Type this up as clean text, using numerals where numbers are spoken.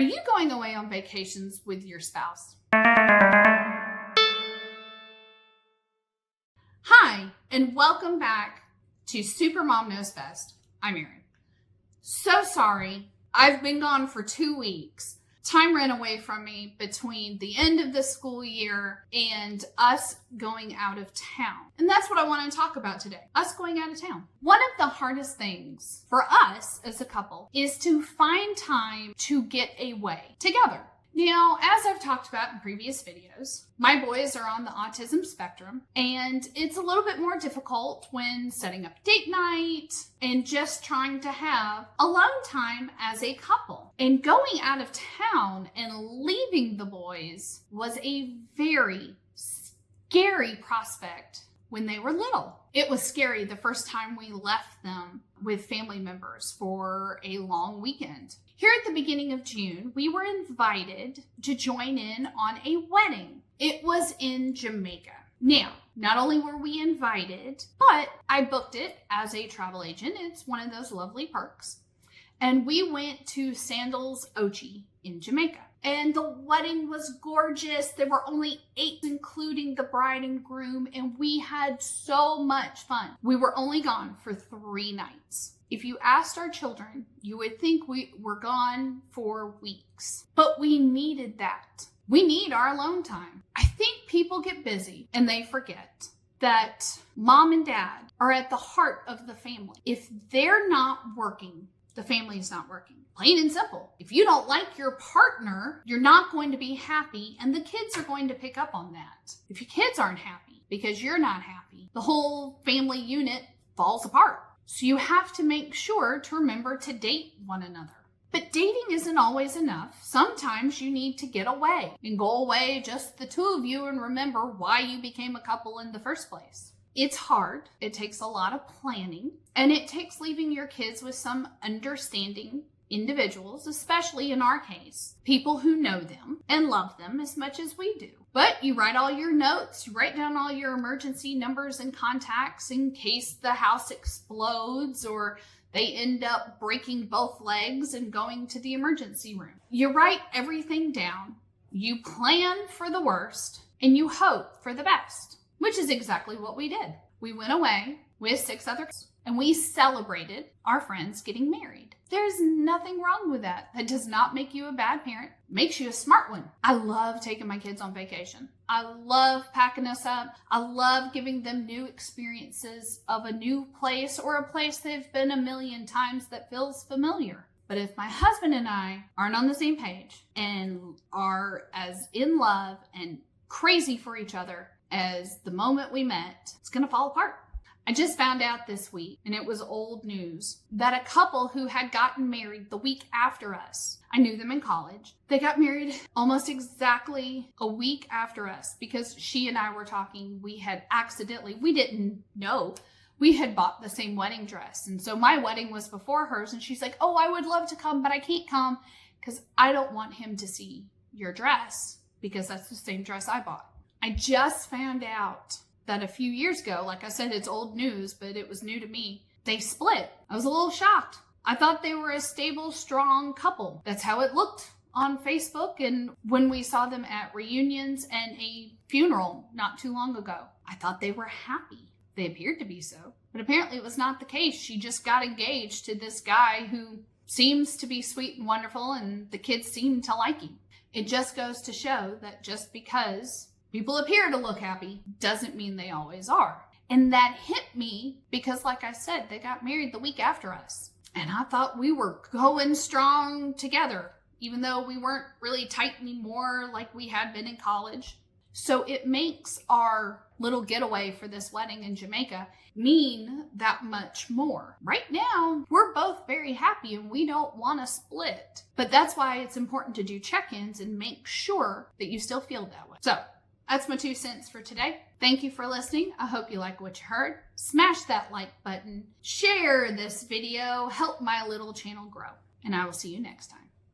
Are you going away on vacations with your spouse? Hi, and welcome back to Super Mom Knows Best. I'm Erin. So sorry, I've been gone for 2 weeks. Time ran away from me between the end of the school year and us going out of town. And that's what I want to talk about today, us going out of town. One of the hardest things for us as a couple is to find time to get away together. Now, as I've talked about in previous videos, my boys are on the autism spectrum, and it's a little bit more difficult when setting up date night and just trying to have alone time as a couple. And going out of town and leaving the boys was a very scary prospect when they were little. It was scary the first time we left them with family members for a long weekend. Here at the beginning of June, we were invited to join in on a wedding. It was in Jamaica. Now, not only were we invited, but I booked it as a travel agent. It's one of those lovely perks. And we went to Sandals Ochi in Jamaica. And the wedding was gorgeous. There were only 8, including the bride and groom, and we had so much fun. We were only gone for 3 nights. If you asked our children, you would think we were gone for weeks. But we needed that. We need our alone time. I think people get busy and they forget that mom and dad are at the heart of the family. If they're not working, the family's not working. Plain and simple. If you don't like your partner, you're not going to be happy, and the kids are going to pick up on that. If your kids aren't happy because you're not happy, the whole family unit falls apart. So you have to make sure to remember to date one another. But dating isn't always enough. Sometimes you need to get away and go away just the two of you and remember why you became a couple in the first place. It's hard. It takes a lot of planning, and it takes leaving your kids with some understanding individuals, especially in our case, people who know them and love them as much as we do. But you write all your notes, you write down all your emergency numbers and contacts in case the house explodes or they end up breaking both legs and going to the emergency room. You write everything down, you plan for the worst, and you hope for the best, which is exactly what we did. We went away with 6 others, and we celebrated our friends getting married. There's nothing wrong with that. That does not make you a bad parent. It makes you a smart one. I love taking my kids on vacation. I love packing us up. I love giving them new experiences of a new place or a place they've been a million times that feels familiar. But if my husband and I aren't on the same page and are as in love and crazy for each other as the moment we met, it's going to fall apart. I just found out this week, and it was old news, that a couple who had gotten married the week after us, I knew them in college, they got married almost exactly a week after us because she and I were talking. We didn't know, we had bought the same wedding dress. And so my wedding was before hers, and she's like, oh, I would love to come, but I can't come because I don't want him to see your dress because that's the same dress I bought. I just found out that a few years ago, like I said, it's old news, but it was new to me. They split. I was a little shocked. I thought they were a stable, strong couple. That's how it looked on Facebook and when we saw them at reunions and a funeral not too long ago. I thought they were happy. They appeared to be so, but apparently it was not the case. She just got engaged to this guy who seems to be sweet and wonderful, and the kids seem to like him. It just goes to show that just because people appear to look happy doesn't mean they always are. And that hit me because, like I said, they got married the week after us. And I thought we were going strong together, even though we weren't really tight anymore like we had been in college. So it makes our little getaway for this wedding in Jamaica mean that much more. Right now, we're both very happy and we don't want to split. But that's why it's important to do check-ins and make sure that you still feel that way. So that's my 2 cents for today. Thank you for listening. I hope you like what you heard. Smash that like button. Share this video. Help my little channel grow. And I will see you next time.